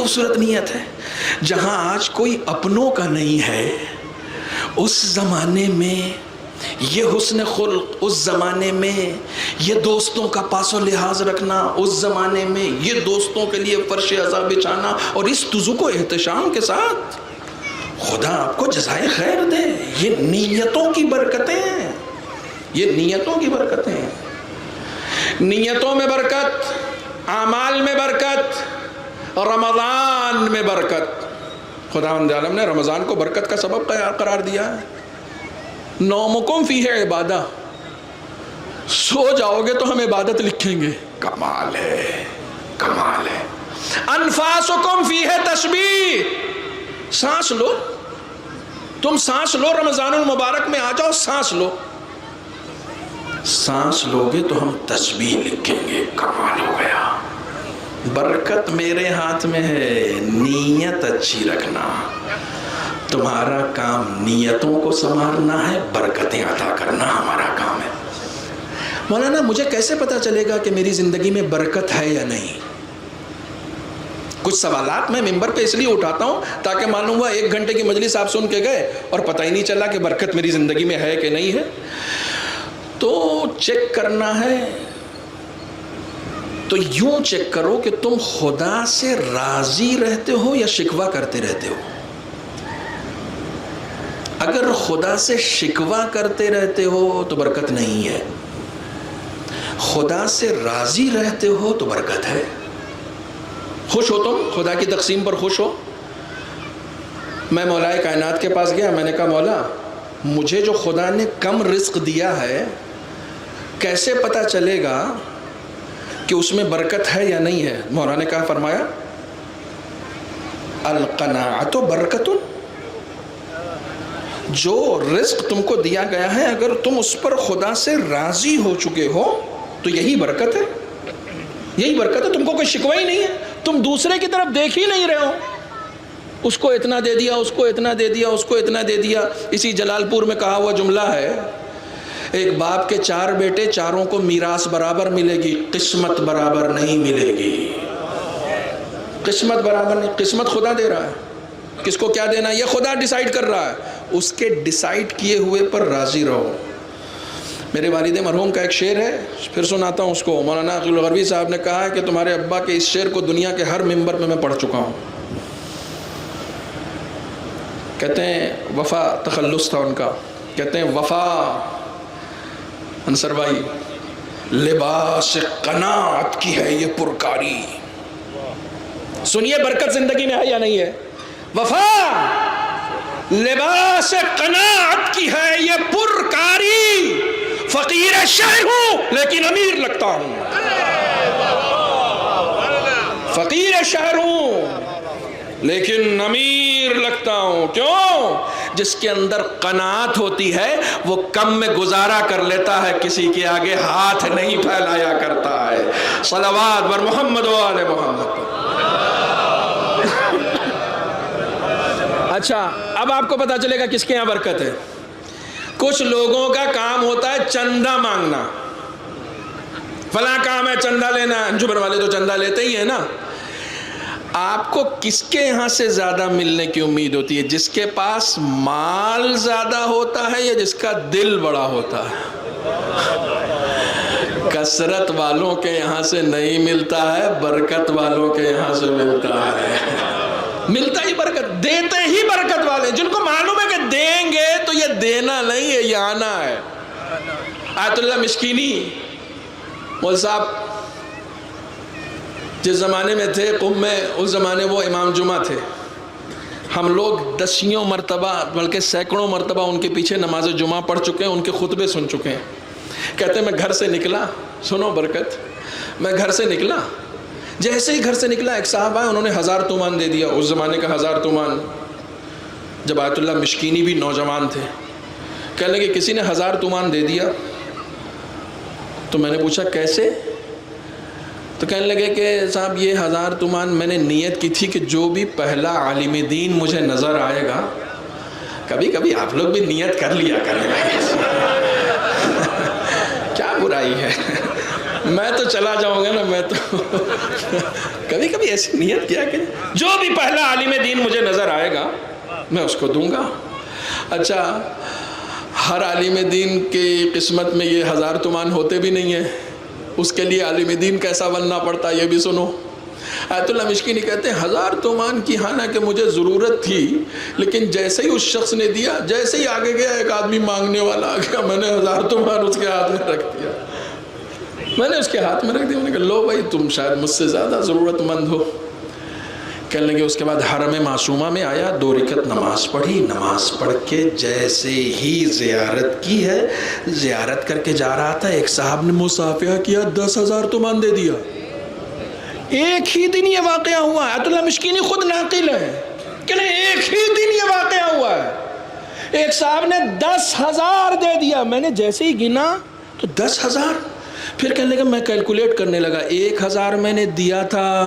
خوبصورت نیت ہے. جہاں آج کوئی اپنوں کا نہیں ہے، اس زمانے میں یہ حسن خلق، اس زمانے میں یہ دوستوں کا پاس و لحاظ رکھنا، اس زمانے میں یہ دوستوں کے لیے فرش عزا بچھانا، اور اس تزو کو احتشام کے ساتھ. خدا آپ کو جزائے خیر دے. یہ نیتوں کی برکتیں ہیں، یہ نیتوں کی برکتیں ہیں. نیتوں میں برکت، اعمال میں برکت، رمضان میں برکت. خداوند عالم نے رمضان کو برکت کا سبب قرار دیا ہے. نومکم فیہ عبادہ، سو جاؤ گے تو ہم عبادت لکھیں گے. کمال ہے، کمال ہے. انفاسکم فیہ تسبیح، سانس لو، تم سانس لو، رمضان المبارک میں آ جاؤ، سانس لو. سانس لو گے تو ہم تسبیح لکھیں گے. کمال ہو گیا. برکت میرے ہاتھ میں ہے، نیت اچھی رکھنا. تمہارا کام نیتوں کو سنوارنا ہے، برکتیں عطا کرنا ہمارا کام ہے. مولانا مجھے کیسے پتا چلے گا کہ میری زندگی میں برکت ہے یا نہیں؟ کچھ سوالات میں ممبر پہ اس لیے اٹھاتا ہوں تاکہ معلوم ہوا 1 گھنٹے کی مجلس آپ سن کے گئے اور پتہ ہی نہیں چلا کہ برکت میری زندگی میں ہے کہ نہیں ہے. تو چیک کرنا ہے تو یوں چیک کرو کہ تم خدا سے راضی رہتے ہو یا شکوہ کرتے رہتے ہو. اگر خدا سے شکوہ کرتے رہتے ہو تو برکت نہیں ہے، خدا سے راضی رہتے ہو تو برکت ہے. خوش ہو تم، خدا کی تقسیم پر خوش ہو. میں مولائے کائنات کے پاس گیا، میں نے کہا مولا مجھے جو خدا نے کم رزق دیا ہے کیسے پتہ چلے گا کہ اس میں برکت ہے یا نہیں ہے؟ مولا نے کہا، فرمایا القناعۃ برکت. جو رزق تم کو دیا گیا ہے اگر تم اس پر خدا سے راضی ہو چکے ہو تو یہی برکت ہے، یہی برکت ہے. تم کو کوئی شکوہ ہی نہیں ہے، تم دوسرے کی طرف دیکھ ہی نہیں رہے ہو. اس کو اتنا دے دیا، اس کو اتنا دے دیا، اس کو اتنا دے دیا. اسی جلال پور میں کہا ہوا جملہ ہے، ایک باپ کے 4 بیٹے، چاروں کو میراث برابر ملے گی، قسمت برابر نہیں ملے گی. قسمت برابر نہیں، قسمت خدا دے رہا ہے. کس کو کیا دینا یہ خدا ڈیسائیڈ کر رہا ہے. اس کے ڈیسائیڈ کیے ہوئے پر راضی رہو. میرے والد مرحوم کا ایک شعر ہے، پھر سناتا ہوں اس کو. مولانا عقیل الغربی صاحب نے کہا ہے کہ تمہارے ابا کے اس شعر کو دنیا کے ہر ممبر پہ میں پڑھ چکا ہوں. کہتے ہیں وفا تخلص تھا ان کا، کہتے ہیں وفا انصر بھائی لباس قناعت کی ہے یہ پرکاری. سنیے برکت زندگی میں ہے یا نہیں ہے؟ وفا لباس قناعت کی ہے یہ پرکاری. فقیر شہر ہوں لیکن امیر لگتا ہوں. فقیر شہر ہوں لیکن امیر لگتا ہوں. کیوں؟ جس کے اندر قناعت ہوتی ہے وہ کم میں گزارا کر لیتا ہے، کسی کے آگے ہاتھ نہیں پھیلایا کرتا ہے. صلوات بر محمد و آل محمد. اچھا اب آپ کو پتا چلے گا کس کے یہاں برکت ہے. کچھ لوگوں کا کام ہوتا ہے چندہ مانگنا. فلاں کام ہے چندہ لینا، انجمن والے تو چندہ لیتے ہی ہیں نا. آپ کو کس کے یہاں سے زیادہ ملنے کی امید ہوتی ہے؟ جس کے پاس مال زیادہ ہوتا ہے یا جس کا دل بڑا ہوتا ہے؟ کثرت والوں کے یہاں سے نہیں ملتا ہے، برکت والوں کے یہاں سے ملتا ہے. ملتا ہی برکت، دیتے ہی برکت والے، جن کو معلوم ہے کہ دیں گے تو یہ دینا نہیں ہے، یہ آنا ہے. آیت اللہ مشکینی مول صاحب جس زمانے میں تھے قم میں، اس زمانے وہ امام جمعہ تھے. ہم لوگ دسیوں مرتبہ بلکہ سینکڑوں مرتبہ ان کے پیچھے نماز جمعہ پڑھ چکے ہیں، ان کے خطبے سن چکے ہیں. کہتے ہیں میں گھر سے نکلا، سنو برکت، میں گھر سے نکلا، جیسے ہی گھر سے نکلا ایک صاحب آئے، انہوں نے 1000 تومان دے دیا. اس زمانے کا 1000 تومان، جب آیت اللہ مشکینی بھی نوجوان تھے. کہنے لگے کسی نے 1000 تومان دے دیا. تو میں نے پوچھا کیسے؟ تو کہنے لگے کہ صاحب یہ 1000 تومان میں نے نیت کی تھی کہ جو بھی پہلا عالم دین مجھے نظر آئے گا. کبھی کبھی آپ لوگ بھی نیت کر لیا کریں، کیا برائی ہے. میں تو چلا جاؤں گا نا، میں تو کبھی کبھی ایسی نیت کیا کہ جو بھی پہلا عالم دین مجھے نظر آئے گا میں اس کو دوں گا۔ اچھا، ہر عالم دین کی قسمت میں یہ 1000 تومان ہوتے بھی نہیں ہیں، اس کے لیے عالم دین کیسا بننا پڑتا یہ بھی سنو۔ آیت اللہ مشکینی کہتے ہیں 1000 تومان کی حالانکہ مجھے ضرورت تھی، لیکن جیسے ہی اس شخص نے دیا، جیسے ہی آگے گیا ایک آدمی مانگنے والا آ گیا، میں نے 1000 تومان اس کے ہاتھ میں رکھ دیا، میں نے اس کے ہاتھ میں رکھ دیا، میں نے کہا لو بھائی تم شاید مجھ سے زیادہ ضرورت مند ہو۔ کہنے لگے اس کے بعد حرم معصومہ میں آیا، 2 رکعت نماز پڑھی، نماز پڑھ کے جیسے ہی زیارت کی ہے، زیارت کر کے جا رہا تھا، ایک صاحب نے مصافحہ کیا، 10,000 تومان دے دیا۔ ایک ہی دن یہ واقعہ ہوا ہے، آیت اللہ مشکینی خود ناقل ہے کہ نہیں، ایک ہی دن یہ واقعہ ہوا ہے، ایک صاحب نے 10,000 دے دیا، میں نے جیسے ہی گنا تو 10,000، پھر کہنے لگا میں کیلکولیٹ کرنے لگا، 1,000 میں نے دیا تھا